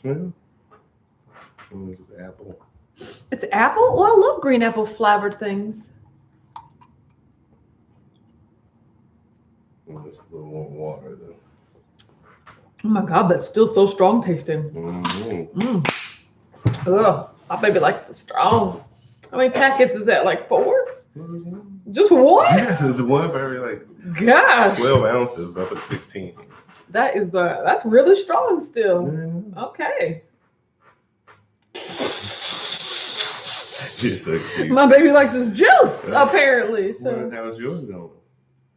Yeah. It's apple. It's apple? Well, I love green apple flavored things. It's a little more water though. Oh my god, that's still so strong tasting. Mm-hmm. Ugh, my baby likes the strong. How many packets is that? Like 4? Mm-hmm. Just one? Yes, it's one for every Gosh. 12 ounces, but I put 16. That's really strong still. Mm-hmm. Okay. You're so cute. My baby likes his juice, apparently. Well, So how's yours going?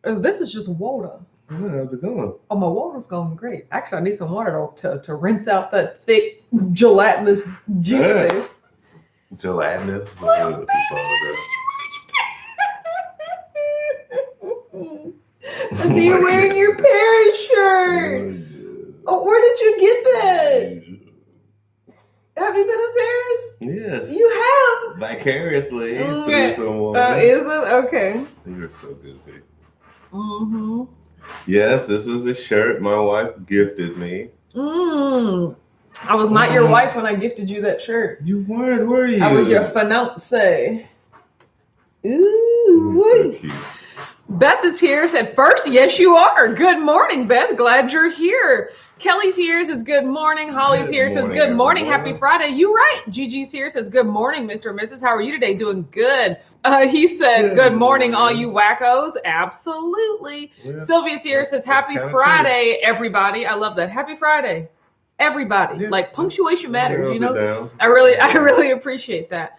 this is just water. How's it going? Oh, my water's going great. Actually, I need some water to rinse out that thick, gelatinous juice. Gelatinous? Look, I see you wearing your Paris shirt. Oh, where did you get that? Have you been in Paris? Yes. You have? Vicariously. Okay. Through someone. Is it? Okay. You're so goofy. Mm-hmm. Yes, this is the shirt my wife gifted me. I was not your wife when I gifted you that shirt. You weren't, were you? I was your fiancé. Ooh, so cute. Beth is here. Said first, yes, you are. Good morning, Beth. Glad you're here. Kelly's here. Says good morning. Holly's here. Says good morning. Everyone. Happy Friday. You right. Gigi's here. Says good morning, Mr. and Mrs. How are you today? Doing good. He said good morning, all you wackos. Absolutely. Yeah. Sylvia's here. Says happy Friday, everybody. I love that. Happy Friday, everybody. Yeah. Like punctuation matters. You know. I really appreciate that.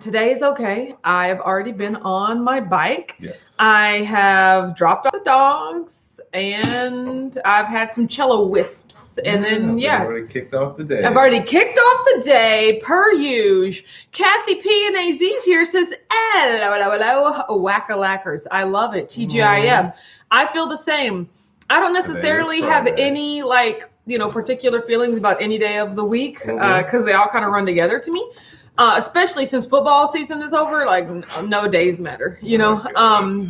Today is okay. I've already been on my bike. Yes. I have dropped off the dogs and I've had some cello wisps. And then, I've already kicked off the day. I've already kicked off the day, per usual. Kathy P and AZ's here says, hello, whack-a-lackers. I love it. TGIF. I feel the same. I don't necessarily have any, particular feelings about any day of the week because they all kind of run together to me. Especially since football season is over, no days matter, you know.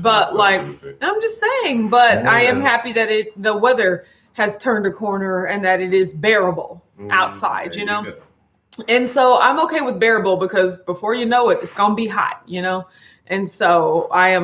But I'm just saying. But I am happy that the weather has turned a corner and that it is bearable outside, you know. And so I'm okay with bearable because before you know it, it's gonna be hot, you know. And so I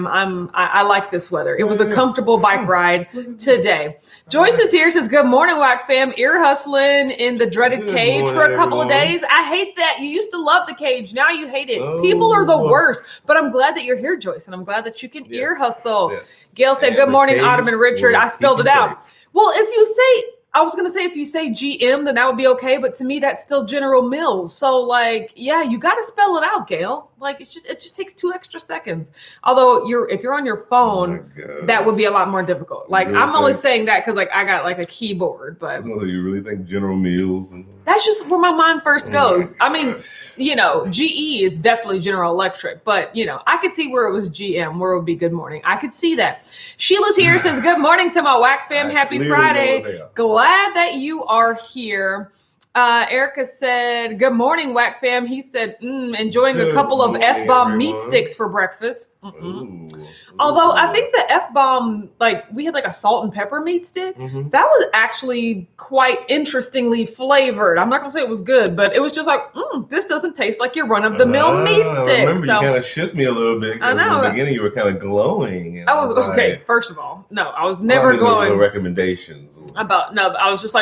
like this weather. It was a comfortable bike ride today. Joyce is here, says, good morning, Whack fam. Ear hustling in the dreaded cage for a couple of days. I hate that. You used to love the cage. Now you hate it. People are the worst. But I'm glad that you're here, Joyce, and I'm glad that you can ear hustle. Yes. Gail said, good morning, Autumn and Richard. I spelled it out. Well, if you say GM, then that would be okay. But to me, that's still General Mills. So you got to spell it out, Gail. It just takes 2 extra seconds. Although if you're on your phone, that would be a lot more difficult. I'm only saying that because I got a keyboard. But you really think General Mills? That's just where my mind first goes. I mean, GE is definitely General Electric, but I could see where it was GM, where it would be good morning. I could see that. Sheila's here, says good morning to my Whack fam. Happy Friday. Glad that you are here. Erica said, good morning, Whack fam. He said, enjoying a couple of F-bomb meat sticks for breakfast. Although I think the F-bomb, we had a salt and pepper meat stick. That was actually quite interestingly flavored. I'm not going to say it was good, but it was just this doesn't taste like your run-of-the-mill meat stick. I remember you kind of shook me a little bit. I know. In the beginning, you were kind of glowing. I was okay. First of all, no, I was never glowing. No recommendations. I was just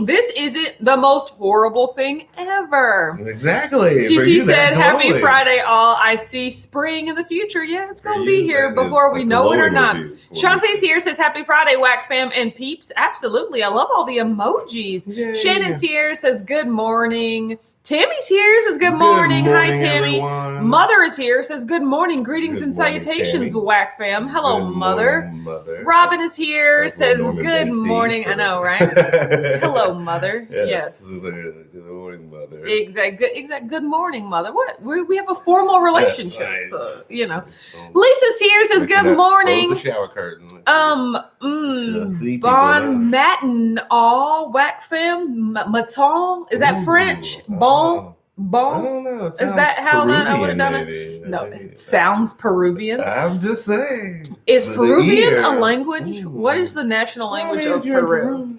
this isn't the most horrible thing ever. Exactly. TC said, happy Friday, all. I see spring in the future. Yeah, it's going to be here before we know it or not. Shantae's here, says, happy Friday, Whack fam and peeps. Absolutely. I love all the emojis. Yay. Shannon Tier says, good morning. Tammy's here, says good morning. Hi, Tammy. Everyone. Mother is here, says good morning. Greetings and salutations, Whack fam. Hello, Mother. Robin is here, says good morning. I know, right? Hello, Mother. Yes. Good morning, Mother. Exact. Good morning, Mother. What? We have a formal relationship, yes, so, Lisa's here, says good morning. Close the shower curtain. Bon matin, all Whack fam. Maton, is that French? Bon. I don't know. Is that how I would have done it? No, it sounds Peruvian. I'm just saying. Is Peruvian a language? What is the national language of Peru?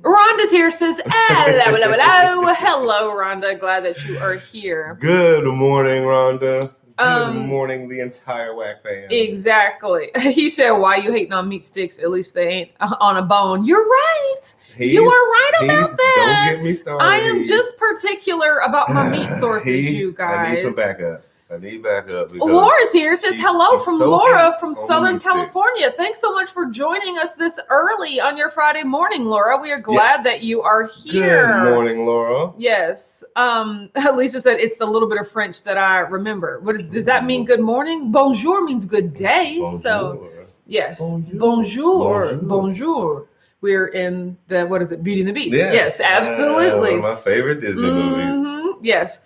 Rhonda's here, says, hello, hello, hello. Hello, Rhonda. Glad that you are here. Good morning, Rhonda. Good morning, the entire Whack fam. Exactly. He said, why you hating on meat sticks? At least they ain't on a bone. You're right. You are right about that. Don't get me started. I am just particular about my meat sources, you guys. I need some backup. I need backup. Laura's here. Says hello from Laura from on Southern California. Thanks so much for joining us this early on your Friday morning, Laura. We are glad that you are here. Good morning, Laura. Yes. Lisa said it's the little bit of French that I remember. Does that mean good morning? Bonjour means good day. Bonjour. So yes. Bonjour. Bonjour. We're in the, what is it, Beauty and the Beast. Yes, absolutely. One of my favorite Disney movies. Yes.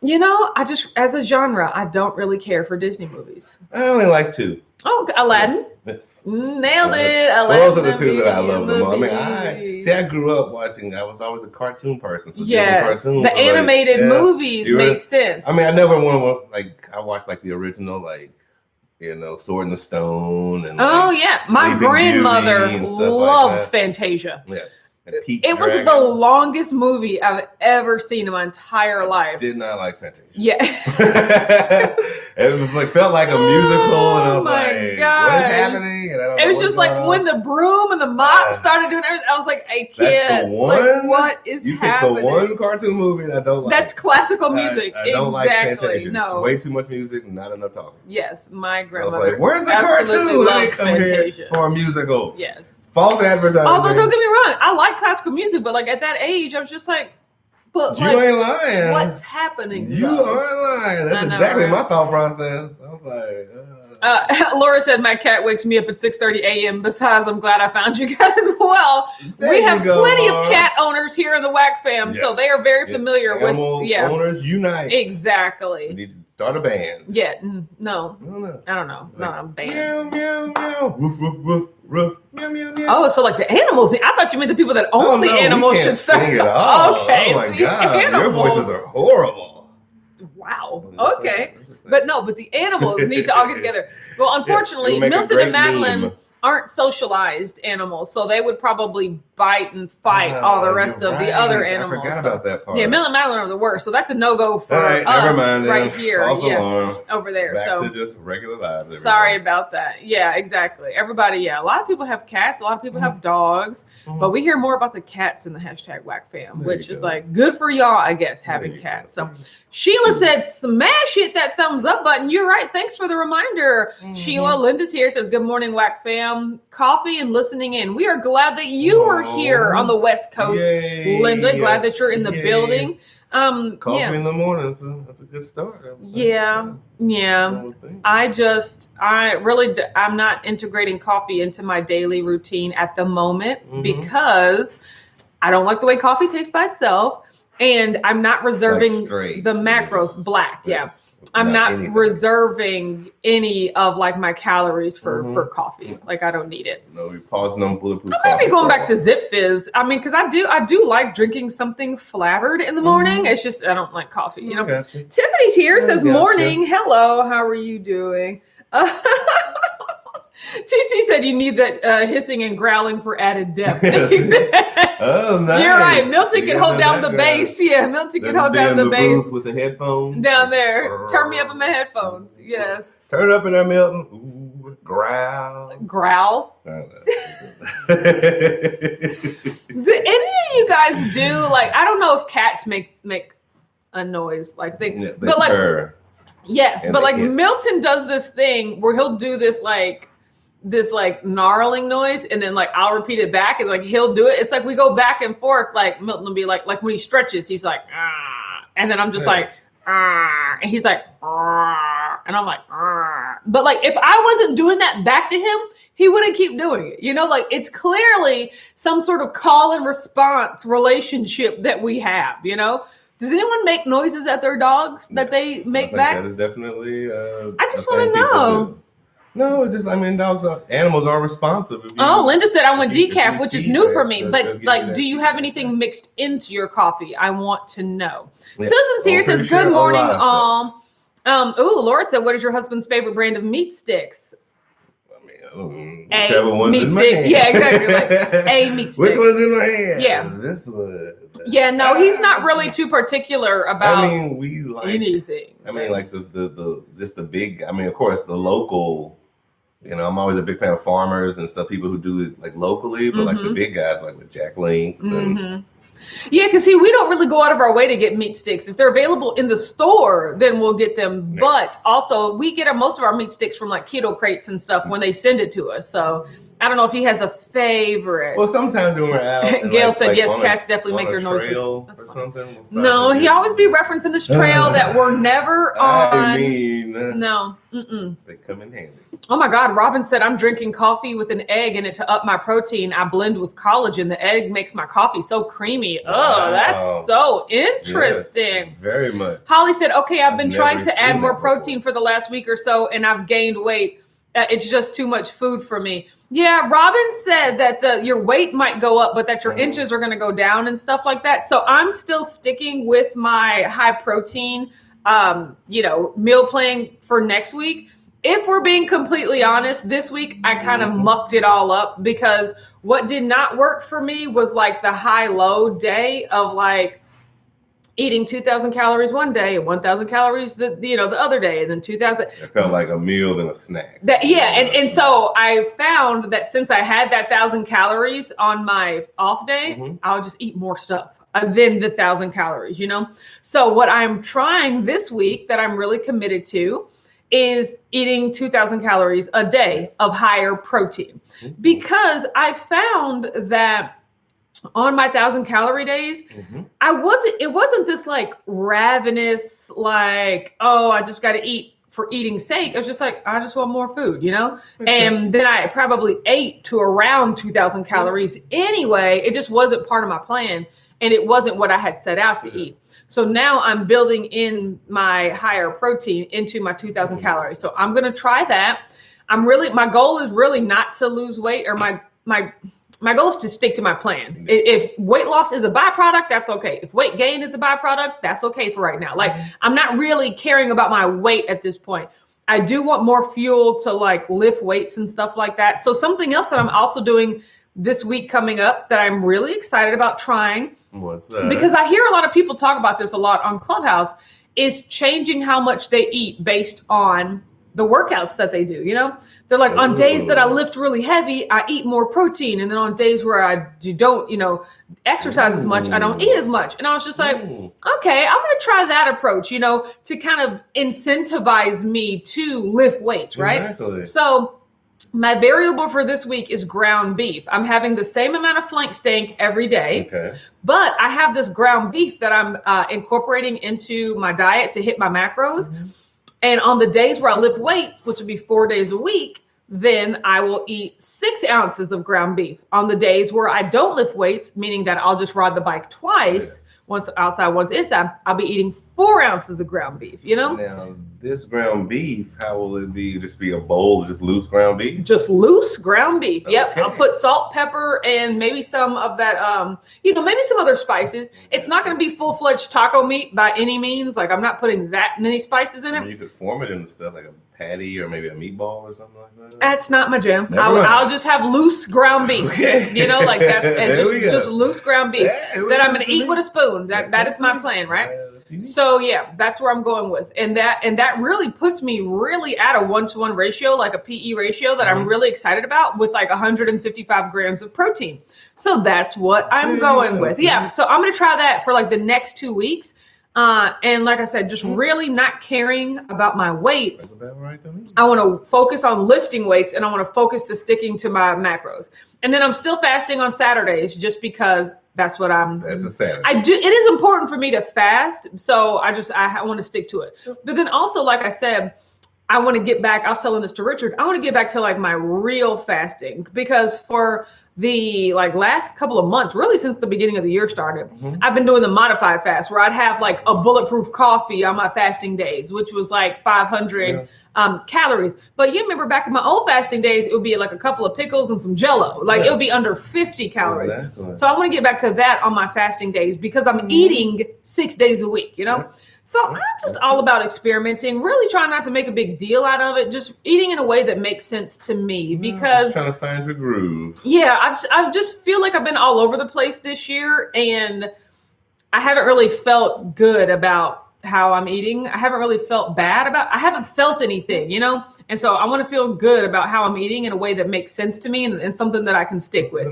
You know, I just, as a genre, I don't really care for Disney movies. I only like two. Oh, Aladdin. Yes. Nailed it. Aladdin. Those are the two that I love the most. I mean, I grew up watching, I was always a cartoon person. So yes, cartoons the animated movies make sense. I mean, I never want to, I watched the original, Sword in the Stone. And my grandmother loves Fantasia. Yes. It was the longest movie I've ever seen in my entire life. Did not like Fantasia. Yeah. It was felt like a musical, and I was like, God. what is happening? And I don't know it was just when the broom and the mop started doing everything, I was like, I can't. That's the one, what is happening? You picked the one cartoon movie that I don't like. That's classical music. I don't like Fantasia. No. It's way too much music, not enough talking. Yes, my grandmother. I was like, where's the cartoon? They come here for a musical. Yes. False advertising. Although, don't get me wrong, I like classical music, but at that age, I was just like, but you ain't lying. What's happening? You aren't lying. That's exactly my thought process. I was like, Laura said my cat wakes me up at 6:30 a.m. Besides, I'm glad I found you guys as well. We have plenty of cat owners here in the Whack fam, so they are very familiar with owners unite. Exactly. We need to start a band. Yeah. No. I don't know. Not a band. Meow, meow, meow. Woof, woof, woof, woof. Meow, meow, meow. Oh, so the animals. I thought you meant the people that own the animals should start. Sing it all. Okay. Oh my God. Your voices are horrible. Wow. Okay. But the animals need to all get together. Well, unfortunately, Milton and Madeline aren't socialized animals, so they would probably bite and fight all the rest of the other animals. I forgot about that part. Yeah, Milton and Madeline are the worst, so that's a no-go for us right here. Over there. Back to just regular lives. Sorry about that. Yeah, exactly. Everybody, a lot of people have cats, a lot of people have dogs, but we hear more about the cats in the hashtag Whack fam, which is good for y'all, I guess, having cats. So Sheila said, hit that thumbs up button. You're right. Thanks for the reminder. Sheila, Linda's here, says, good morning, Whack fam. Coffee and listening in. We are glad that you are here on the West Coast. Yay. Linda, glad that you're in the building. Coffee in the morning, that's a good start. I'm not integrating coffee into my daily routine at the moment because I don't like the way coffee tastes by itself. And I'm not reserving the macros black. Yes. I'm not reserving any of my calories for coffee. I don't need it. No, we're pausing on bulletproof. I might be going back to Zip Fizz. I mean, because I do like drinking something flavored in the morning. It's just I don't like coffee. Tiffany's here. Says morning. Hello. How are you doing? TC said you need that hissing and growling for added depth. Oh, nice. You're right. Milton can hold down the bass. Yeah, Milton can hold down the bass. With the headphones. Down there. Turn me up in my headphones. Yes. Turn it up in there, Milton. Ooh, growl. Growl? Do any of you guys do, I don't know if cats make a noise they purr. Yes, but Milton does this thing where he'll do this gnarling noise, and then I'll repeat it back, and he'll do it. It's we go back and forth. Milton will be like when he stretches, he's like, ah, and then I'm just ah, and he's like, ah, and I'm like, ah. But if I wasn't doing that back to him, he wouldn't keep doing it. It's clearly some sort of call and response relationship that we have. Does anyone make noises at their dogs that they make back? That is definitely. I just want to know. No, it's just animals are responsive. Linda said I want decaf, which is new for me. But do you have anything mixed into your coffee? I want to know. Yeah. Susan's here, says good morning, Laura said, what is your husband's favorite brand of meat sticks? Whichever one's meat in my stick. hand. Yeah, exactly. Like a meat stick. Which one's in my hand? Yeah. This one. Yeah, no, he's not really too particular about we like anything. like the just the big. Of course, the local. I'm always a big fan of farmers and stuff. People who do it like locally, but like the big guys, like with Jack Links and. Yeah, because see, we don't really go out of our way to get meat sticks. If they're available in the store, then we'll get them. Nice. But also, we get most of our meat sticks from like Keto crates and stuff when they send it to us. So I don't know if he has a favorite. Well, sometimes when we're out, Gail said yes. Cats definitely make their noises. Or something. No, he always be referencing this trail that we're never on. No. They come in handy. Oh my God, Robin said I'm drinking coffee with an egg in it to up my protein. I blend with collagen. The egg makes my coffee so creamy. Wow. Oh, that's so interesting. Yes, very much. Holly said, okay, I've been trying to add more protein for the last week or so, and I've gained weight. It's just too much food for me. Yeah, Robin said that your weight might go up, but that your inches are going to go down and stuff like that. So I'm still sticking with my high protein, meal plan for next week. If we're being completely honest, this week I kind of mucked it all up because what did not work for me was like the high-low day of like eating 2,000 calories one day and 1,000 calories the other day, and then 2,000. It felt like a meal than a snack. And so I found that since I had that 1,000 calories on my off day, I'll just eat more stuff than the 1,000 calories, So what I'm trying this week that I'm really committed to is eating 2,000 calories a day of higher protein, because I found that on my 1,000 calorie days, it wasn't this like ravenous, like, oh, I just got to eat for eating's sake. It was just like, I just want more food, and then I probably ate to around 2,000 calories anyway. It just wasn't part of my plan, and it wasn't what I had set out to eat. So now I'm building in my higher protein into my 2,000 calories. So I'm going to try that. My goal is really not to lose weight, or my goal is to stick to my plan. If weight loss is a byproduct, that's okay. If weight gain is a byproduct, that's okay for right now. Like, I'm not really caring about my weight at this point. I do want more fuel to like lift weights and stuff like that. So something else that I'm also doing this week coming up that I'm really excited about trying, what's that? Because I hear a lot of people talk about this a lot on Clubhouse, is changing how much they eat based on the workouts that they do. They're like, on days that I lift really heavy, I eat more protein. And then on days where I don't, exercise as much, I don't eat as much. And I was just like, okay, I'm going to try that approach, to kind of incentivize me to lift weights, right? Exactly. So my variable for this week is ground beef. I'm having the same amount of flank steak every day, but I have this ground beef that I'm incorporating into my diet to hit my macros. And on the days where I lift weights, which would be 4 days a week, then I will eat 6 ounces of ground beef. On the days where I don't lift weights, meaning that I'll just ride the bike twice, once outside, once inside, I'll be eating 4 ounces of ground beef, Now, this ground beef, how will it be? Just be a bowl of just loose ground beef? Just loose ground beef. Yep. I'll put salt, pepper, and maybe some of that, maybe some other spices. It's not going to be full-fledged taco meat by any means. Like, I'm not putting that many spices in it. You could form it into stuff like a patty or maybe a meatball or something like that. That's not my jam. I'll just have loose ground beef. Like that. Just loose ground beef that I'm going to eat with a spoon. That is my plan, right? So yeah, that's where I'm going with. And that really puts me really at a 1-to-1 ratio, like a PE ratio that I'm really excited about, with like 155 grams of protein. So that's what I'm going with. Yeah. So I'm going to try that for like the next 2 weeks. And like I said, just really not caring about my weight. That's about right to me. I want to focus on lifting weights, and I want to focus to sticking to my macros. And then I'm still fasting on Saturdays just because that's what That's a Saturday. It is important for me to fast, so I want to stick to it. But then also, like I said, I want to get back. I was telling this to Richard. I want to get back to like my real fasting, because for the like last couple of months, really since the beginning of the year started, I've been doing the modified fast, where I'd have like a bulletproof coffee on my fasting days, which was like 500 calories. But you remember back in my old fasting days, it would be like a couple of pickles and some Jello. Like it would be under 50 calories. Exactly. So I want to get back to that on my fasting days, because I'm eating 6 days a week, So I'm just all about experimenting, really trying not to make a big deal out of it, just eating in a way that makes sense to me because trying to find your groove. Yeah, I just feel like I've been all over the place this year and I haven't really felt good about how I'm eating. I haven't really felt bad I haven't felt anything, And so I want to feel good about how I'm eating in a way that makes sense to me and something that I can stick with,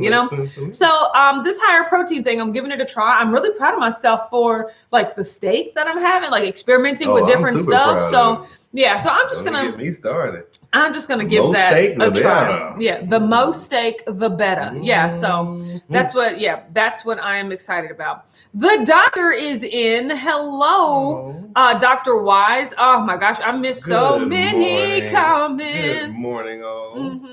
So this higher protein thing, I'm giving it a try. I'm really proud of myself for like the steak that I'm having, like experimenting with different stuff. So yeah, so I'm just gonna get me started. I'm just gonna give that a try. Yeah, the most steak, the better. Yeah, so that's what I am excited about. The doctor is in. Hello, Dr. Wise. Oh my gosh, I missed so many comments. Good morning, all.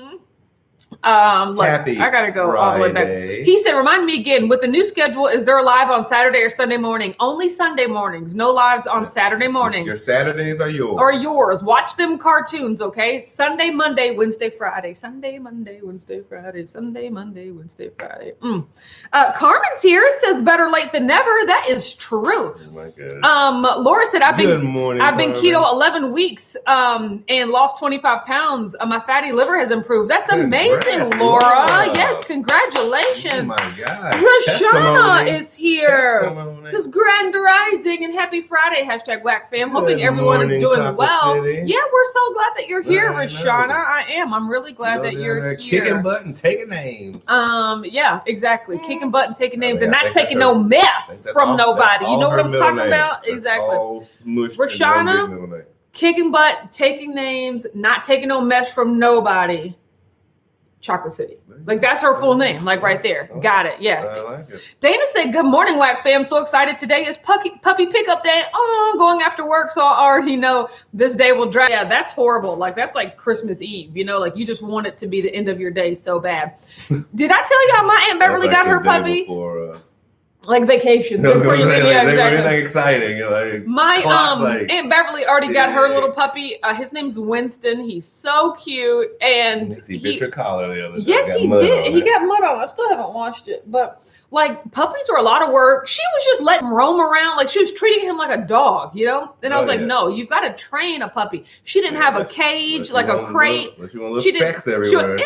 Happy I gotta go Friday. All the way back. He said, remind me again, with the new schedule, is there a live on Saturday or Sunday morning? Only Sunday mornings, no lives on Saturday mornings. Your Saturdays are yours. Or yours. Watch them cartoons, okay? Sunday, Monday, Wednesday, Friday. Sunday, Monday, Wednesday, Friday. Sunday, Monday, Wednesday, Friday. Carmen's here, says better late than never. That is true. Oh my goodness. Laura said, I've been Carmen. keto 11 weeks and lost 25 pounds. My fatty liver has improved. That's amazing. Laura. Yes, congratulations. Oh my God. Rashana is here. Says grand rising and happy Friday. Hashtag whack fam. Hoping everyone is doing well. City. Yeah, we're so glad that you're here, Rashana. I am. I'm really glad that you're here. Kicking butt and taking names. Yeah, exactly. Kicking butt and taking names and not taking no mess from nobody. You know what I'm talking about? Exactly. Rashana, kicking butt, taking names, not taking no mess from nobody. Chocolate City. Like that's her full name, like right there. Got it. Yes. I like it. Dana said, good morning, Whack fam. So excited. Today is puppy pickup day. Oh, going after work. So I already know this day will drag. Yeah, that's horrible. Like that's like Christmas Eve, like you just want it to be the end of your day so bad. Did I tell y'all my Aunt Beverly got her puppy? Like vacation. Anything exciting. Like my Aunt Beverly already got her little puppy. His name's Winston. He's so cute. And he bit your collar the other day. Yes, he did. He got mud on it. I still haven't washed it. But like puppies are a lot of work. She was just letting him roam around. Like she was treating him like a dog, And I was like, no, you've got to train a puppy. She didn't have a cage, like a crate. She didn't. Everywhere.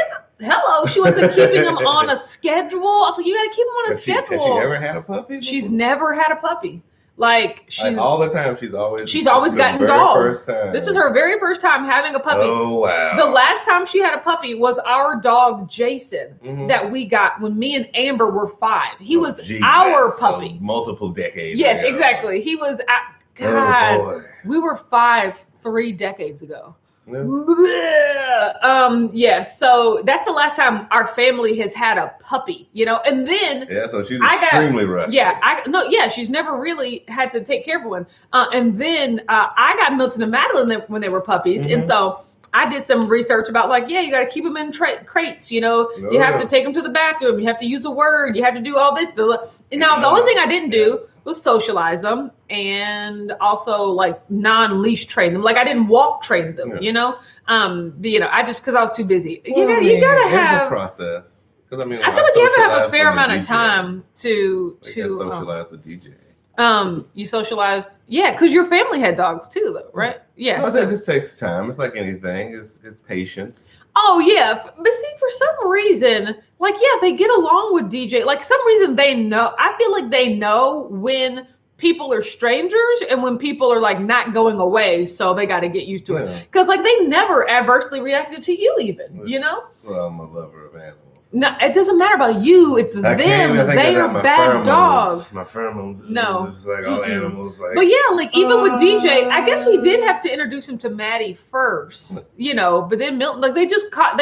She wasn't keeping him on a schedule. I was like, you got to keep him on a schedule. Has she ever had a puppy? She's never had a puppy. Like all the time, she's always gotten dogs. This is her very first time having a puppy. Oh wow! The last time she had a puppy was our dog Jason that we got when me and Amber were 5. He was our puppy. So multiple decades. Yes, ago. Exactly. He was. God, we were 5 3 decades ago. Yes. So that's the last time our family has had a puppy, and then so she's extremely rusty. She's never really had to take care of one. And then I got Milton and Madeline when they were puppies, and so I did some research about you got to keep them in crates. You have to take them to the bathroom. You have to use a word. You have to do all this. Now the only thing I didn't do was socialize them and also like non-leash train them. Like I didn't walk train them, I just, cause I was too busy. You gotta have a process. Cause I feel like you have to have a fair amount of time to socialize with DJ. You socialized. Yeah. Cause your family had dogs too though, right? Yeah. That just takes time. It's like anything. It's patience. Oh yeah, but see, for some reason, they get along with DJ. Like some reason they know. I feel like they know when people are strangers and when people are like not going away, so they got to get used to it. Because they never adversely reacted to you, even. Well, I'm a lover of animals. No, it doesn't matter about you. It's them. They are bad dogs. My pheromones. No, it's just like all animals. But even with DJ, I guess we did have to introduce him to Maddie first. But then Milton, they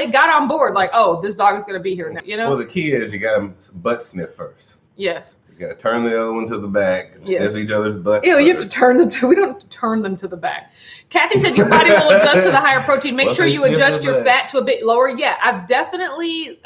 got on board. Like, oh, this dog is going to be here now. Well, the key is you got to butt sniff first. Yes. You got to turn the other one to the back and sniff each other's butts. You have to turn them we don't have to turn them to the back. Kathy said your body will adjust to the higher protein. Make sure you adjust your fat to a bit lower. Yeah, I've definitely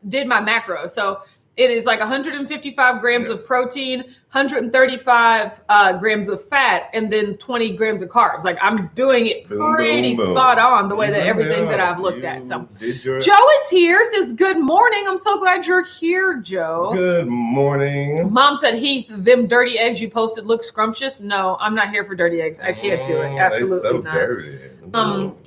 did my macro. So It is like 155 grams of protein, 135 grams of fat, and then 20 grams of carbs. Like I'm doing it pretty spot on the way that everything that I've looked at. So Joe is here, says good morning. I'm so glad you're here, Joe. Good morning. Mom said, Heath, them dirty eggs you posted look scrumptious. No, I'm not here for dirty eggs. I can't do it. Absolutely so not. Dirty.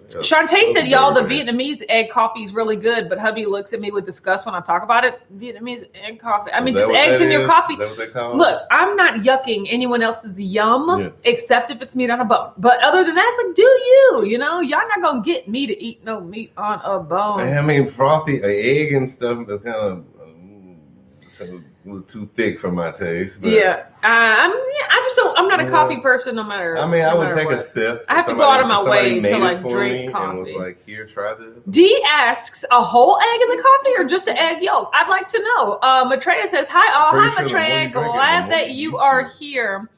Shantae said, y'all, the Vietnamese egg coffee is really good, but hubby looks at me with disgust when I talk about it. Vietnamese egg coffee. I mean, just eggs in your coffee. Is that what they call it? Look, I'm not yucking anyone else's yum, except if it's meat on a bone. But other than that, it's like, do you? You know, y'all not going to get me to eat no meat on a bone. I mean, frothy egg and stuff is kind of a little too thick for my taste. But I just don't. I'm not a coffee person, no matter. I mean, I would take a sip. I have to go out of my way to like drink coffee. And was like, here, try this. D asks, a whole egg in the coffee or just an egg yolk? I'd like to know. Maitreya says, hi all. Hi Maitreya, glad that you are here.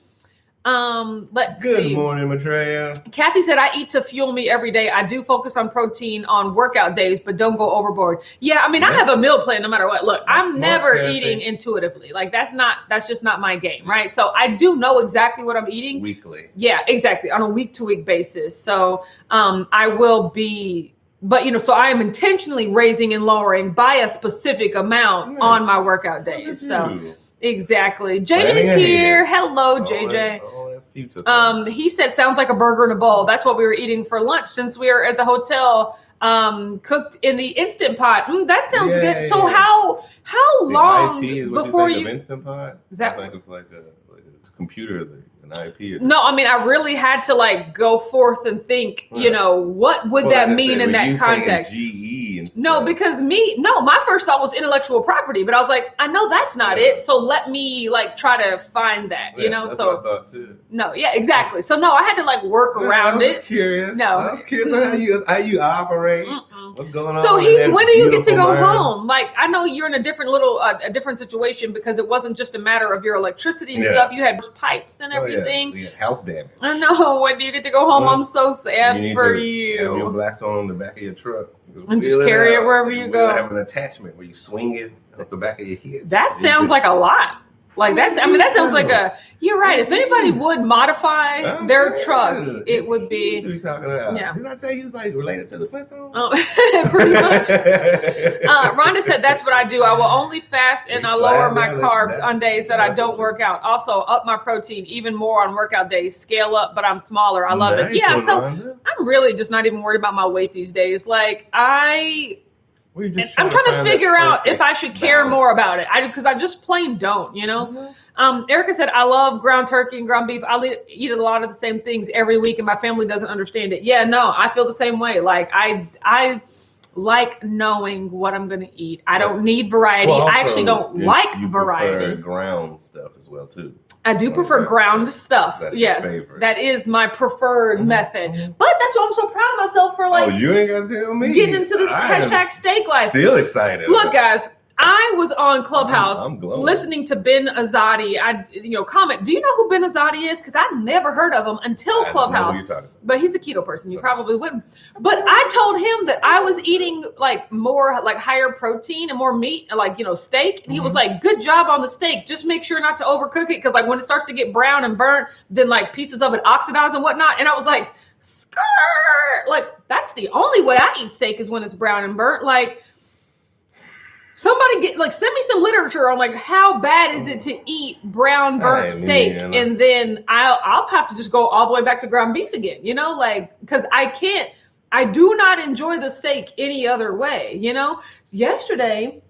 Let's see. Good morning, Maitreya. Kathy said, I eat to fuel me every day. I do focus on protein on workout days, but don't go overboard. Yeah, I mean, I have a meal plan no matter what. Look, I'm never eating intuitively. Like that's just not my game, right? So I do know exactly what I'm eating. Weekly. Yeah, exactly. On a week-to-week basis. So I will be, but so I am intentionally raising and lowering by a specific amount on my workout days. So exactly. JJ's here. Hello, JJ. He said, sounds like a burger in a bowl. That's what we were eating for lunch since we were at the hotel, cooked in the Instant Pot. That sounds good. So how long before you Instant Pot? Is that like a computer, an IP? No, I mean, I really had to like go forth and think, what would that mean in that context? GE and stuff. No, because my first thought was intellectual property, but I was like, I know that's not it. So let me like try to find that, That's so what I thought too. No, yeah, exactly. So no, I had to like work around it. I was curious how you operate. What's going on? So when do you get to go home? Like, I know you're in a different a different situation because it wasn't just a matter of your electricity and stuff. You had pipes and everything. We had house damage. I know. When do you get to go home? I'm so sad for you. Have your Blackstone on the back of your truck. And just carry it wherever you go. Have an attachment where you swing it up the back of your head. That sounds like a lot. Like that sounds like you're right. If anybody would modify their truck, it would be. What are you talking about? Yeah. Did I say he was like related to the Flintstones? Oh, pretty much. Rhonda said, that's what I do. I will only fast and I lower my carbs on days that I don't work out. Also up my protein even more on workout days. Scale up, but I'm smaller. I love it. Yeah. So I'm really just not even worried about my weight these days. Like I'm trying to figure out if I should care more about it. Because I just plain don't, Erica said, I love ground turkey and ground beef. I eat a lot of the same things every week and my family doesn't understand it. Yeah, no, I feel the same way. Like I like knowing what I'm going to eat. I don't need variety. Well, also, I actually don't like variety. You prefer ground stuff as well, too. I do prefer ground stuff. That's yes, your favorite. That is my preferred method. But that's why I'm so proud of myself for you ain't got to tell me. Getting into this hashtag steak life. Still excited. Look, guys, I was on Clubhouse listening to Ben Azadi. Comment. Do you know who Ben Azadi is? Because I never heard of him until Clubhouse. But he's a keto person. You probably wouldn't. But I told him that I was eating like more, like higher protein and more meat, like steak. And he was like, "Good job on the steak. Just make sure not to overcook it, because like when it starts to get brown and burnt, then like pieces of it oxidize and whatnot." And I was like, "Skirt!" Like that's the only way I eat steak is when it's brown and burnt. Like. Somebody send me some literature on like how bad is it to eat brown burnt steak, and then I'll have to just go all the way back to ground beef again, because I do not enjoy the steak any other way, Yesterday,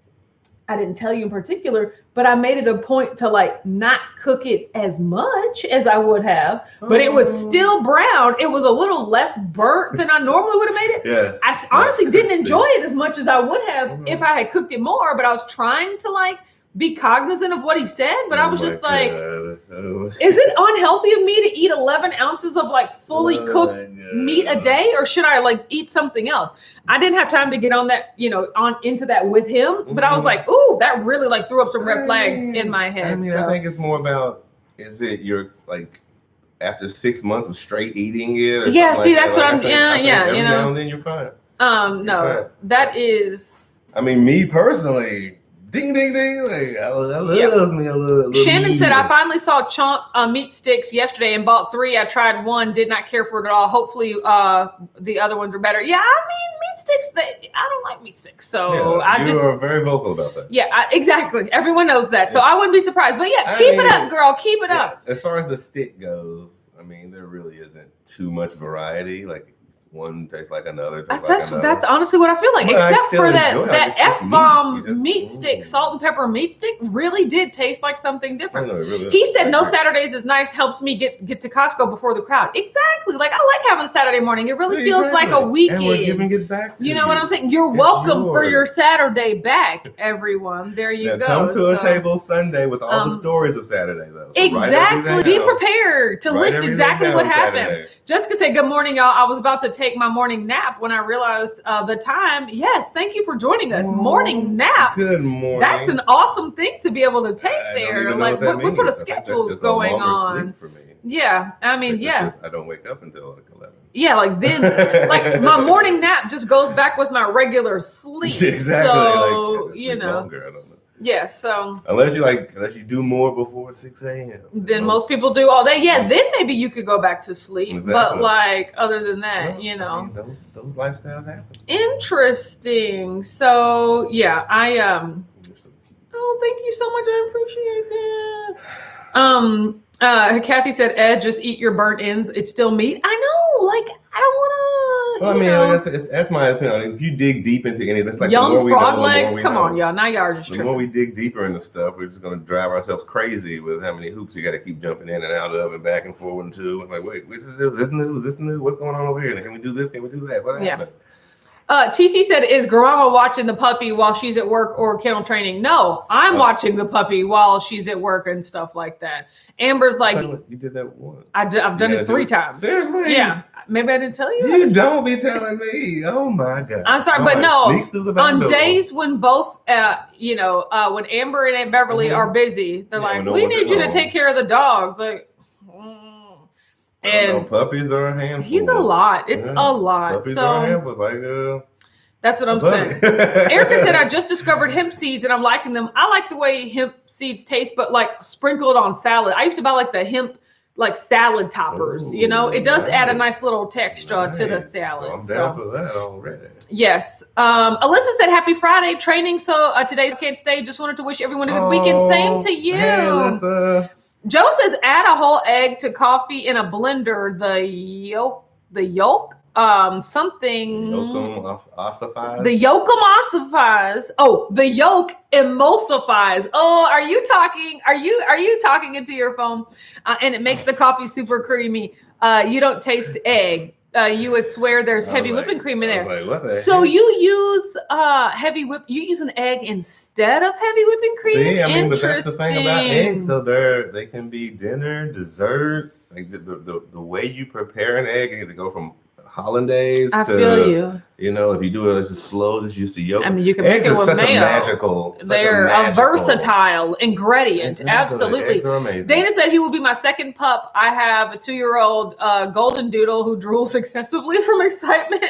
I didn't tell you in particular, but I made it a point to like not cook it as much as I would have, but it was still brown. It was a little less burnt than I normally would have made it. Yes. I honestly didn't enjoy it as much as I would have if I had cooked it more, but I was trying to like be cognizant of what he said, but I was just like, is it unhealthy of me to eat 11 ounces of like fully cooked meat a day, or should I like eat something else? I didn't have time to get on that, into that with him, but I was like, ooh, that really like threw up some red flags in my head. I think it's more about, is it your like after 6 months of straight eating it? Or yeah, see, that's what I think every now and then you're fine. No, that is. I mean, me personally, ding, ding, ding. Like, I love me a little Shannon said, medium. I finally saw chunk meat sticks yesterday and bought 3. I tried one, did not care for it at all. Hopefully the other ones are better. Yeah, I mean, meat sticks, I don't like meat sticks. So you are very vocal about that. Yeah, exactly. Everyone knows that. So I wouldn't be surprised. But yeah, keep it up, girl. Keep it up. As far as the stick goes, I mean, there really isn't too much variety. Like, one tastes like another. That's honestly what I feel like. Well, except for that F bomb meat stick, salt and pepper meat stick, really did taste like something different. He said, "No Saturdays is nice. Helps me get to Costco before the crowd." Exactly. Like, I like having a Saturday morning. It really feels like a weekend. And we're giving it back to you. You know what I'm saying? You're welcome for your Saturday back, everyone. There you go. Come to a table Sunday with all the stories of Saturday, though. So exactly. Be prepared to list exactly what happened. Jessica said, "Good morning, y'all. I was about to take my morning nap when I realized the time." Yes, thank you for joining us. Morning nap. Good morning. That's an awesome thing to be able to take there. Like, what sort of schedule is going on? For me. Yeah, I mean, I don't wake up until like 11. Yeah, like then, like my morning nap just goes back with my regular sleep. Exactly. So like, you know. Longer, I don't know. Yeah, so unless you do more before 6 a.m. Then most people do all day. Yeah, then maybe you could go back to sleep. Exactly. But like other than that, well, you know, I mean, those lifestyles happen. Interesting. So yeah, oh, thank you so much. I appreciate that. Kathy said, "Ed, just eat your burnt ends. It's still meat." I know. Like, I don't want to. Well, I mean, that's my opinion. If you dig deep into anything, it's like young the more frog we know, legs. The more we Come know. on, y'all. Now y'all are just the more we dig deeper into stuff, we're just going to drive ourselves crazy with how many hoops you got to keep jumping in and out of and back and forward and to. And like, wait, this new? Is this new? What's going on over here? Can we do this? Can we do that? What happened? TC said, "Is grandma watching the puppy while she's at work or kennel training?" No, I'm watching the puppy while she's at work and stuff like that. Amber's like, you did that once. I've done it 3 times. Seriously? Yeah. Maybe I didn't tell you. You don't be telling me. Oh my God. I'm sorry, but no. On days when both, when Amber and Aunt Beverly are busy, they're like, "We need you to take care of the dogs." Like. And puppies are a handful. He's a lot. It's a lot. Puppies are a handful. That's what I'm saying. Erica said, "I just discovered hemp seeds and I'm liking them. I like the way hemp seeds taste, but like sprinkled on salad. I used to buy like the hemp like salad toppers. Ooh, it does add a nice little texture to the salad." Well, I'm down for that already. Yes. Alyssa said, "Happy Friday training. So today I can't stay. Just wanted to wish everyone a good weekend. Same to you." Hey, Alyssa. Joe says, "Add a whole egg to coffee in a blender. The yolk, something. Yolkum ossifies. The yolkum ossifies. Oh, the yolk emulsifies. Oh, are you talking into your phone? And it makes the coffee super creamy. You don't taste egg. You would swear there's heavy whipping cream in there. Like, what the so heck? You use you use an egg instead of heavy whipping cream? See, I mean, but that's the thing about eggs, though. They can be dinner, dessert. Like the way you prepare an egg, you have to go from hollandaise I feel you. If you do it just slow, just use the yolk. I mean, you can make it with mayo. They're a versatile ingredient. Exactly. Absolutely. Eggs are amazing. Dana said he will be my second pup. I have a 2-year-old golden doodle who drools excessively from excitement.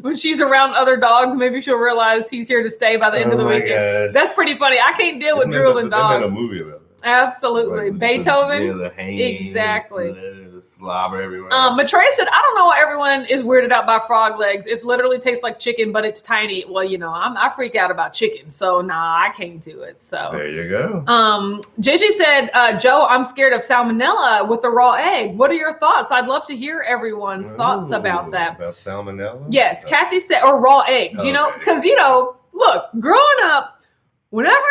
When she's around other dogs, maybe she'll realize he's here to stay by the end of the weekend. Gosh. That's pretty funny. I can't deal with drooling dogs. They made a movie about it. Absolutely. Like Beethoven. The hanging, exactly. The slobber everywhere. Matrey said, "I don't know why everyone is weirded out by frog legs. It literally tastes like chicken, but it's tiny." Well, I freak out about chicken, so nah, I can't do it. So there you go. JJ said, "Joe, I'm scared of salmonella with the raw egg. What are your thoughts? I'd love to hear everyone's thoughts about that." About salmonella? Yes, Kathy said, or raw eggs, because, look, growing up, whenever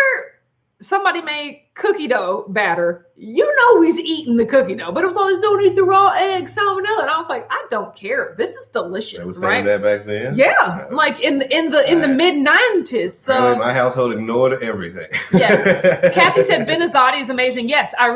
somebody made cookie dough batter, he's eating the cookie dough, but it was always, "Don't eat the raw egg, salmonella." And I was like, I don't care. This is delicious, they was right? saying that back then? Yeah, like in the mid-90s. So my household ignored everything. Yes, Kathy said Benazati is amazing. Yes, I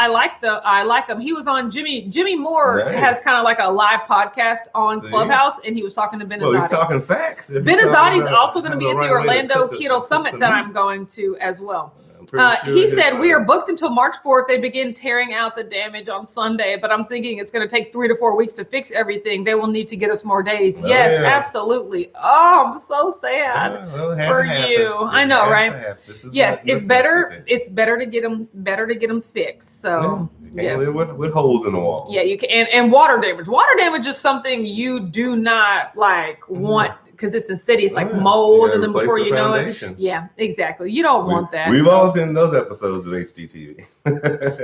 like him. He was on Jimmy Moore has kind of like a live podcast on Clubhouse, and he was talking to Benazati. Well, he's talking facts. Benazati is also going to be at the Orlando Keto Summit that I'm going to as well. pretty sure he said, we are booked until March 4th. They begin tearing out the damage on Sunday, but I'm thinking it's going to take 3 to 4 weeks to fix everything. They will need to get us more days. Oh, yes, yeah. absolutely. Oh, I'm so sad for you. I know, right? Yes, it's better. It's better to get them fixed. So you can't live with holes in the wall. Yeah, you can. And water damage. Water damage is something you do not want. Because it's insidious, like mold, and then before you know it, yeah, exactly. You don't want that. We've all seen those episodes of HGTV.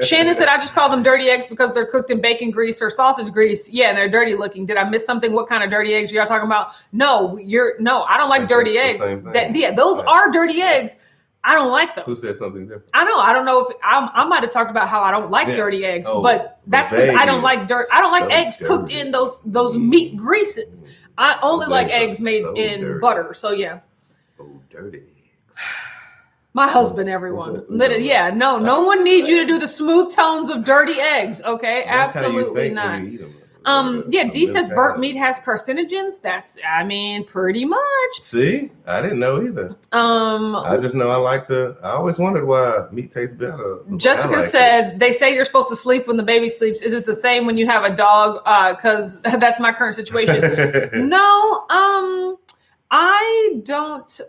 Shannon said, "I just call them dirty eggs because they're cooked in bacon grease or sausage grease. Yeah, and they're dirty looking. Did I miss something? What kind of dirty eggs are y'all talking about? No, I don't like dirty eggs. Those are dirty eggs. I don't like those. Who said something different? I don't know if I might have talked about how I don't like dirty eggs, but that's because I don't like dirt. I don't like eggs cooked in those meat greases. I only like eggs made in butter. So yeah. Oh, dirty eggs. My husband, everyone. Yeah, no one needs you to do the smooth tones of dirty eggs. Okay, that's absolutely not. D says burnt meat has carcinogens. Pretty much. See, I didn't know either. I just know I always wondered why meat tastes better. Jessica said they say you're supposed to sleep when the baby sleeps. Is it the same when you have a dog? Because that's my current situation. No, I don't.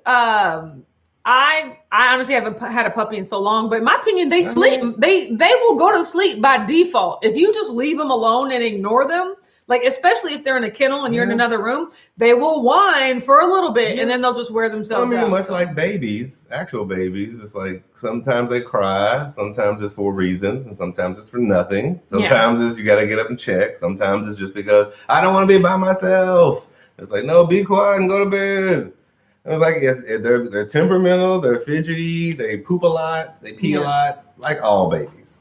I honestly haven't had a puppy in so long, but in my opinion, they sleep. They will go to sleep by default. If you just leave them alone and ignore them, like especially if they're in a kennel and you're in another room, they will whine for a little bit and then they'll just wear themselves out. Much like babies, actual babies, it's like sometimes they cry, sometimes it's for reasons, and sometimes it's for nothing. Sometimes it's you got to get up and check. Sometimes it's just because I don't want to be by myself. It's like, no, be quiet and go to bed. And like they're temperamental, they're fidgety, they poop a lot, they pee a lot, like all babies.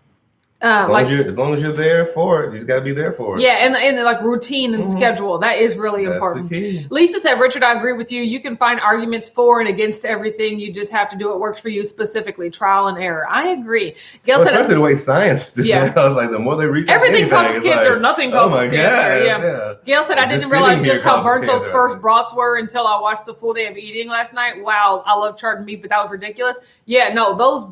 As long as you're there for it, you just got to be there for it. Yeah, and like routine and schedule, that is really important. The key. Lisa said, Richard, I agree with you. You can find arguments for and against everything. You just have to do what works for you, specifically trial and error. I agree. Gail said, especially the way science just I was like, the more they research everything causes cancer, nothing causes cancer. Yeah. Gail said, I didn't realize just how burnt those first brats were until I watched the full day of eating last night. Wow, I love charred meat, but that was ridiculous. Yeah, no, those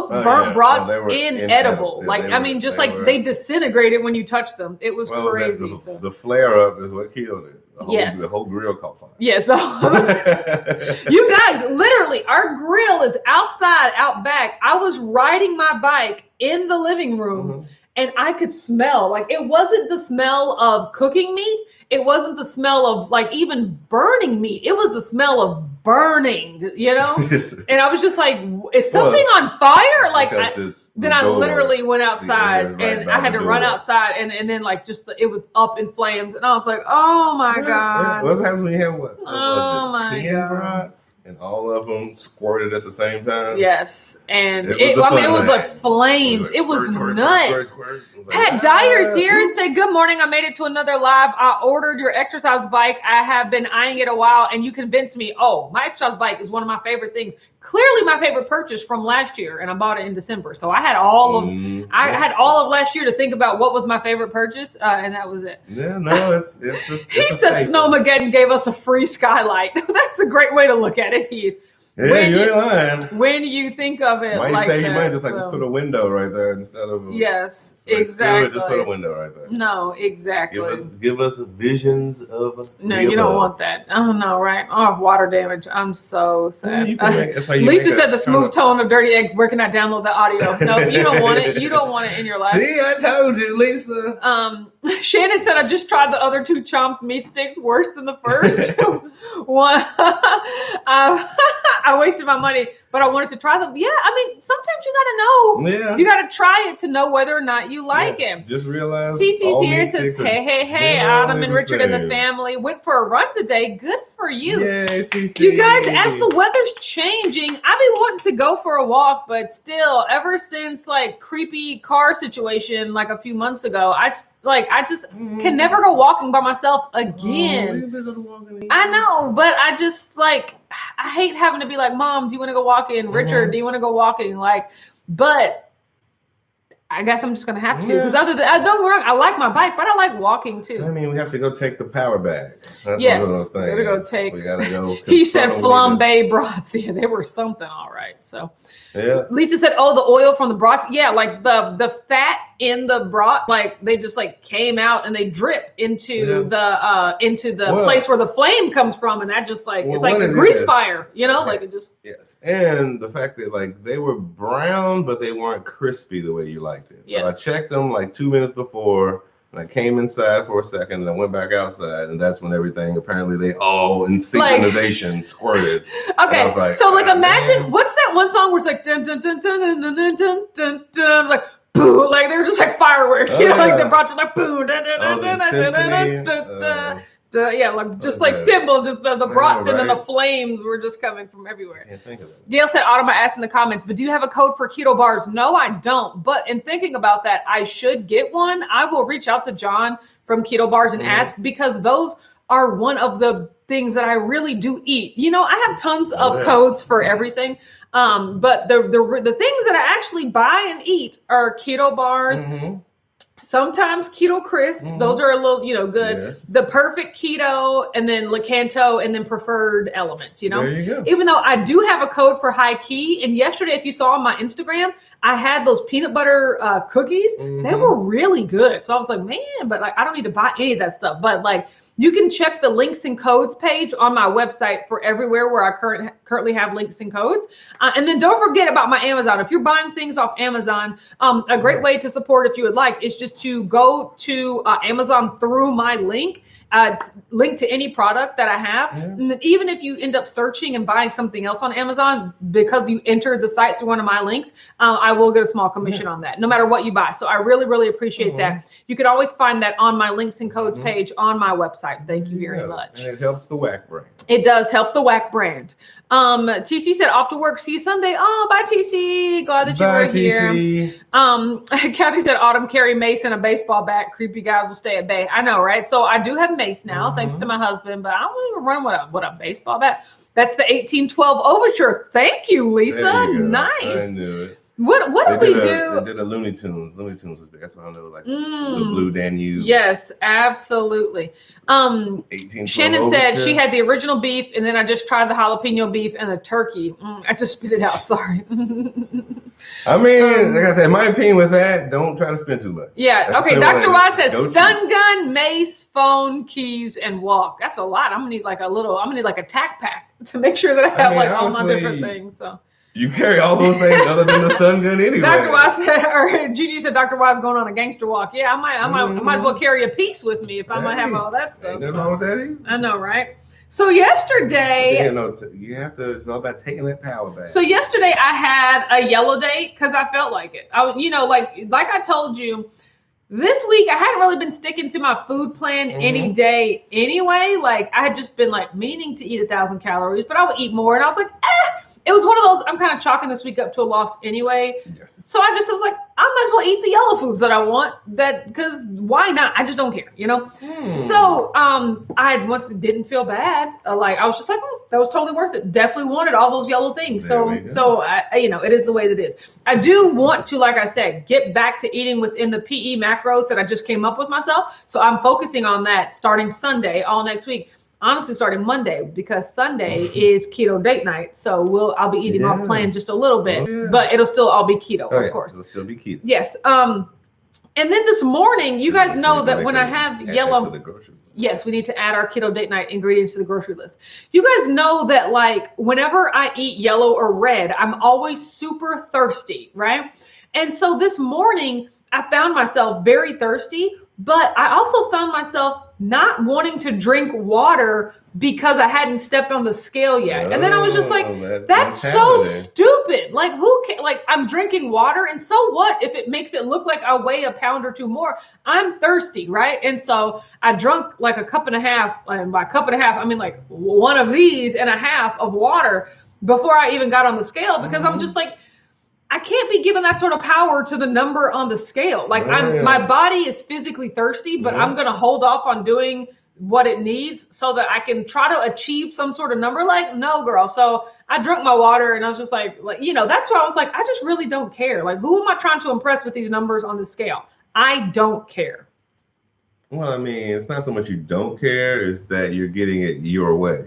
burnt brats inedible. They disintegrated when you touch them. It was crazy. The flare up is what killed it. The whole grill caught fire. Yes. You guys, literally, our grill is outside, out back. I was riding my bike in the living room and I could smell, it wasn't the smell of cooking meat. It wasn't the smell of even burning meat. It was the smell of burning, And I was just like, is something on fire? Then I literally went outside and I had to run outside and then it was up in flames. And I was like, oh my God. What happens when you have 10 brats and all of them squirted at the same time? Yes. And it was like flames. It was nuts. Pat Dyer's here. Say, good morning. I made it to another live. I ordered your exercise bike. I have been eyeing it a while and you convinced me. Oh, my exercise bike is one of my favorite things. Clearly my favorite purchase from last year, and I bought it in December. So I had all of last year to think about what was my favorite purchase, and that was it. Yeah, no, it's just. He said Snowmageddon gave us a free skylight. That's a great way to look at it, Heath. Yeah, you ain't lying. When you think of it, you might just put a window right there instead of. Yes, exactly. Just put a window right there. No, exactly. Give us visions of. No, you don't want that. Oh no, right? Oh, water damage. I'm so sad. Lisa said the smooth tone of dirty egg. Where can I download the audio? No, you don't want it. You don't want it in your life. See, I told you, Lisa. Shannon said, I just tried the other 2 chomps meat sticks, worse than the first one. I wasted my money, but I wanted to try them. Yeah, sometimes you gotta know. Yeah. You gotta try it to know whether or not you like him. Just realize. CC's here says, hey, Adam and Richard and the family went for a run today. Good for you. Yay, CC. You guys, as the weather's changing, I've been wanting to go for a walk, but still, ever since creepy car situation a few months ago, I just can never go walking by myself again. I know, but I just I hate having to be like, Mom, do you want to go walking? Richard, do you want to go walking? But I guess I'm just gonna have to, because other than, don't get me wrong, I like my bike, but I like walking too. I mean, we have to go take the power back. That's yes, one of those things. Gotta go take. We gotta go. He said flambe brats. Yeah, they were something, all right. So. Yeah. Lisa said, "Oh, the oil from the brats. Yeah, like the fat in the brat, like they just like came out and they drip into the place where the flame comes from, and that just like it's like a grease fire, you know, like it just." Yes, and the fact that like they were brown, but they weren't crispy the way you liked it. So I checked them like 2 minutes before. And I came inside for a second, and I went back outside, and that's when everything apparently they all in synchronization squirted. Okay, like, so like imagine what's that one song where it's like dun dun dun dun dun dun dun dun dun, like boo, like they were just like fireworks, you know, like they brought you like boo, dun dun dun dun dun dun dun dun. Yeah, like just like symbols, just the brats and then the flames were just coming from everywhere. Can't think of it. Gail said, Autumn, I asked in the comments, but do you have a code for keto bars? No, I don't. But in thinking about that, I should get one. I will reach out to John from Keto Bars and ask, because those are one of the things that I really do eat. You know, I have tons of codes for everything. But the things that I actually buy and eat are keto bars. Sometimes keto crisp, those are a little, you know, good. Yes. The perfect keto, and then Lakanto, and then preferred elements, you know. There you go. Even though I do have a code for high key, and yesterday, if you saw on my Instagram, I had those peanut butter cookies. They were really good. So I was like, man, but like I don't need to buy any of that stuff. But like you can check the links and codes page on my website for everywhere where I currently have links and codes. And then don't forget about my Amazon. If you're buying things off Amazon, a great way to support, if you would like, is just to go to Amazon through my link to any product that I have. And then even if you end up searching and buying something else on Amazon, because you entered the site through one of my links, I will get a small commission on that, no matter what you buy. So I really, really appreciate that. You can always find that on my links and codes page on my website. Thank you very much. And it helps the WAC brand. It does help the WAC brand. TC said, off to work. See you Sunday. Oh, bye, TC. Glad that you were here. Kathy said, Autumn, carry mace and a baseball bat. Creepy guys will stay at bay. I know, right? So I do have mace now, thanks to my husband, but I don't even run with a baseball bat. That's the 1812 Overture. Thank you, Lisa. Nice. I knew it. What do we do? They did a Looney Tunes. Looney Tunes was big. That's why I know, like the Blue Danube. Yes, absolutely. Shannon said she had the original beef, and then I just tried the jalapeno beef and the turkey. I just spit it out. Sorry. I mean, like I said, my opinion with that, don't try to spend too much. Yeah. That's okay. Dr. Y says stun gun, mace, phone, keys, and walk. That's a lot. I'm gonna need like a tack pack to make sure that I have all my different things. So. You carry all those things other than the stun gun anyway. Dr. Y said, or Gigi said, Dr. Y's going on a gangster walk. Yeah, I might as well carry a piece with me if I might have all that stuff. Ain't nothing wrong with that either. I know, right? So yesterday, you have to. It's all about taking that power back. So yesterday I had a yellow date because I felt like it. Like I told you, this week I hadn't really been sticking to my food plan any day anyway. Like I had just been like meaning to eat 1,000 calories, but I would eat more, and I was like, It was one of those, I'm kind of chalking this week up to a loss anyway. Yes. So I was like, I might as well eat the yellow foods that I want, because why not? I just don't care, you know? So I once didn't feel bad. I was just like, that was totally worth it. Definitely wanted all those yellow things. So I, it is the way that it is. I do want to, like I said, get back to eating within the PE macros that I just came up with myself. So I'm focusing on that starting Sunday, all next week. Honestly, starting Monday, because Sunday is keto date night. So I'll be eating off plan just a little bit, but it'll still all be keto, of course. It'll still be keto. Yes. And then this morning, you guys know that when I have yellow, yes, we need to add our keto date night ingredients to the grocery list. You guys know that whenever I eat yellow or red, I'm always super thirsty, right? And so this morning, I found myself very thirsty, but I also found myself not wanting to drink water because I hadn't stepped on the scale yet. And then I was just like, that's so stupid. Like, who can, I'm drinking water, and so what if it makes it look like I weigh a pound or two more? I'm thirsty, right? And so I drunk like a cup and a half, and by cup and a half, I mean like one of these and a half of water before I even got on the scale, because I'm just like, I can't be given that sort of power to the number on the scale. My body is physically thirsty, but I'm going to hold off on doing what it needs so that I can try to achieve some sort of number. Like, no, girl. So I drank my water and I was just like, you know, that's why I was like, I just really don't care. Like, who am I trying to impress with these numbers on the scale? I don't care. Well, I mean, it's not so much you don't care, it's that you're getting it your way.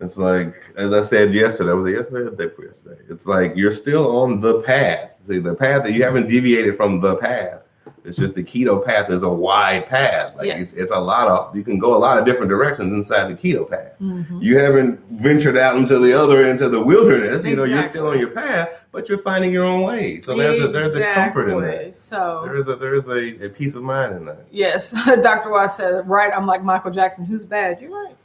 It's like, as I said yesterday, was it yesterday or the day before yesterday? It's like you're still on the path. See, the path that you haven't deviated from the path. It's just the keto path is a wide path. Like Yes. it's a lot of, you can go a lot of different directions inside the keto path. Mm-hmm. You haven't ventured out into the other, into the wilderness. You know, you're Exactly. still on your path, but you're finding your own way. So there's a comfort in that. So There is a peace of mind in that. yes, Dr. Wise said, right, I'm like Michael Jackson. Who's bad? You're right.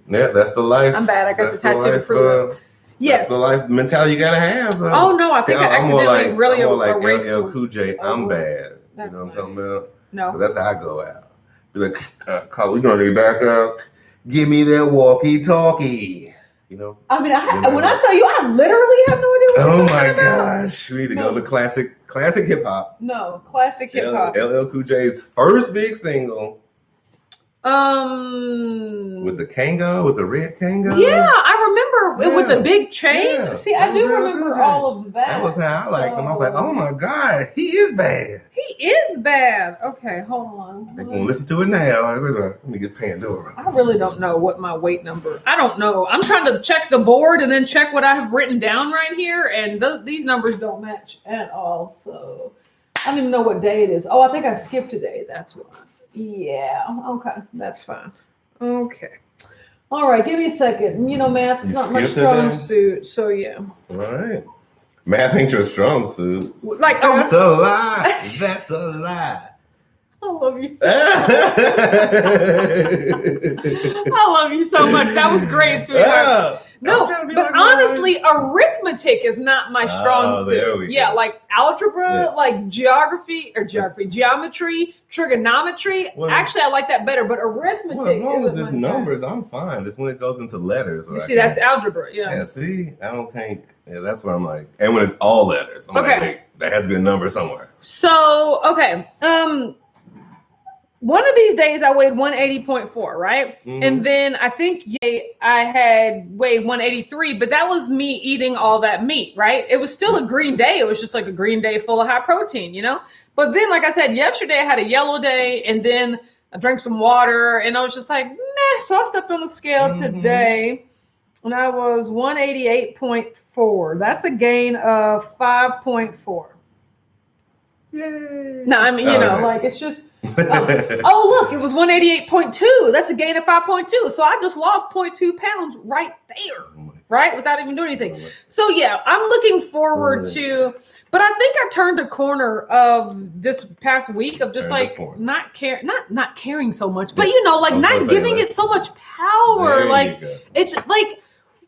Yeah, that's the life. I'm bad. I got That's the tattoo to life, prove it. Yes. That's the life mentality you gotta have. Oh no, I think I accidentally really I'm more like erased LL Cool J. I'm bad. That's You know what I'm nice. talking about? No. That's how I go out. Be like, Carl, we gonna be back up. Give me that walkie-talkie. You know? I mean, when I tell you, I literally have no idea what Oh you're my talking about. gosh, we need to go to classic hip hop. No, classic hip hop. LL Cool J's first big single. With the Kango, with the red Kango. Yeah, I remember it with the big chain. Yeah. See, I do remember all of that. That was how I liked him. I was like, oh my God, he is bad. He is bad. Okay, hold on. They're gonna listen to it now. Like, let me get Pandora. I really don't know what my weight number. I don't know. I'm trying to check the board and then check what I have written down right here, and these numbers don't match at all. So I don't even know what day it is. Oh, I think I skipped a day. That's why. Yeah. Okay, that's fine. Okay. All right. Give me a second. You know, math is not my strong suit. So yeah. All right. Math ain't your strong suit. Like that's a lie. That's a lie. I love you so much. I love you so much. That was great, sweetheart. No, but honestly, arithmetic is not my strong suit. There we go. Yeah, like algebra, like geometry, trigonometry. Well, actually, I like that better. But arithmetic. Well, as long as it's numbers, I'm fine. It's when it goes into letters. You see, that's algebra. Yeah. Yeah. See, I don't think. Yeah, that's what I'm like. And when it's all letters, I'm like, wait, there has to be a number somewhere. So okay, one of these days I weighed 180.4, right? Mm-hmm. And then I think I had weighed 183, but that was me eating all that meat, right? It was still a green day. It was just like a green day full of high protein, you know? But then, like I said, yesterday I had a yellow day and then I drank some water and I was just like, nah. So I stepped on the scale today and I was 188.4. That's a gain of 5.4. Yay. No, I mean, you know, like it's just, oh, look, it was 188.2. That's a gain of 5.2. So I just lost 0.2 pounds right there, right? Without even doing anything. So yeah, I'm looking forward to, but I think I turned a corner of this past week of just like not caring so much, but you know, like not giving it so much power. Like it's like,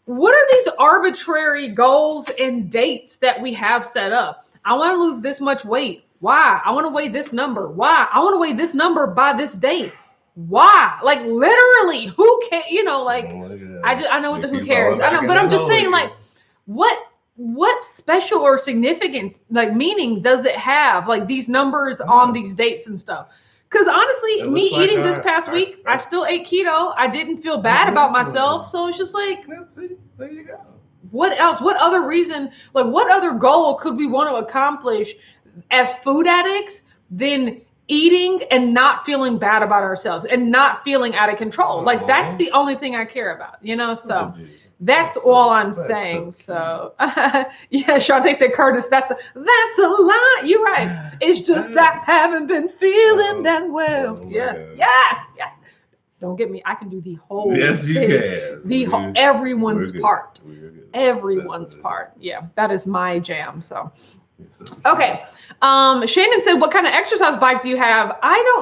what are these arbitrary goals and dates that we have set up? I want to lose this much weight. Why? I want to weigh this number. Why? I want to weigh this number by this date. Why? Like literally, who cares? You know, like I know what the who cares. I know, but I'm just saying, like, what special or significance, like meaning does it have? Like these numbers on these dates and stuff. Because honestly, me eating this past week, I still ate keto. I didn't feel bad about myself, so it's just like, see, there you go. What else? What other reason? Like, what other goal could we want to accomplish as food addicts than eating and not feeling bad about ourselves and not feeling out of control? Like, that's the only thing I care about, you know? So that's all I'm saying. So, yeah, Shantae said, Curtis, that's a lie. You're right. It's just I haven't been feeling that well. Yes. Don't get me. I can do the whole. Yes, you can. The whole, everyone's part. Everyone's part. Yeah, that is my jam. So, okay. Shannon said, "What kind of exercise bike do you have?"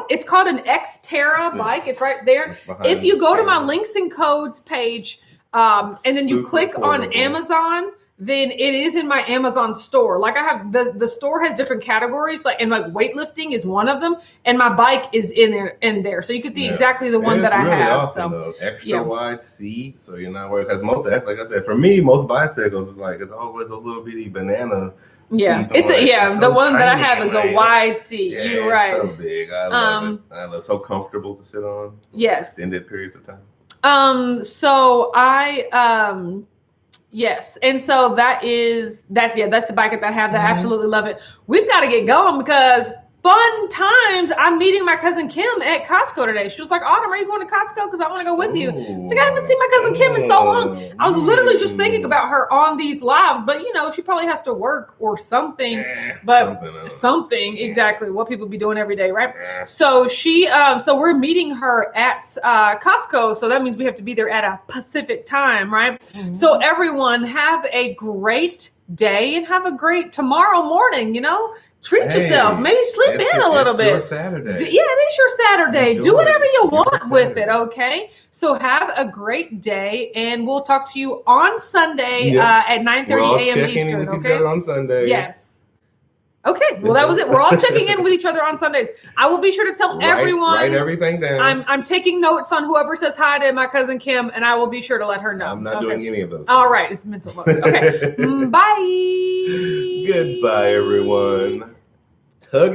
It's called an Xterra bike. It's right there. If you go to my links and codes page, and then you click on Amazon, then it is in my Amazon store. Like I have the store has different categories, like and like weightlifting is one of them, and my bike is in there. So you can see exactly the one that I have. Awesome, so extra wide seat, so you're not worried. Because most, like I said, for me, most bicycles is like it's always those little bitty banana Yeah, seats on it's it. the one that I have tiny, is a man. wide seat. Yeah, You're right. it's so big. I love it. I love it. So comfortable to sit on. Yes. Extended periods of time. So yes, and so that's the bike that I have. That I absolutely love it. We've got to get going because fun times. I'm meeting my cousin Kim at Costco today. She was like, Autumn, are you going to Costco? Because I want to go with you. It's like, I haven't seen my cousin Kim in so long. I was literally just thinking about her on these lives, but she probably has to work or something. But something exactly what people be doing every day, right? So so we're meeting her at Costco. So that means we have to be there at a Pacific time, right? So everyone have a great day and have a great tomorrow morning, Treat yourself. Maybe sleep in a little bit. It's your Saturday. Yeah, it is your Saturday. Do whatever you want with it, okay? So have a great day, and we'll talk to you on Sunday at 9:30 a.m. Eastern, okay? Each other on Sundays. Yes. Okay, well, that was it. We're all checking in with each other on Sundays. I will be sure to tell everyone. Write everything down. I'm taking notes on whoever says hi to my cousin Kim, and I will be sure to let her know. I'm not doing any of those. All right, it's mental notes. Okay, bye. Goodbye, everyone.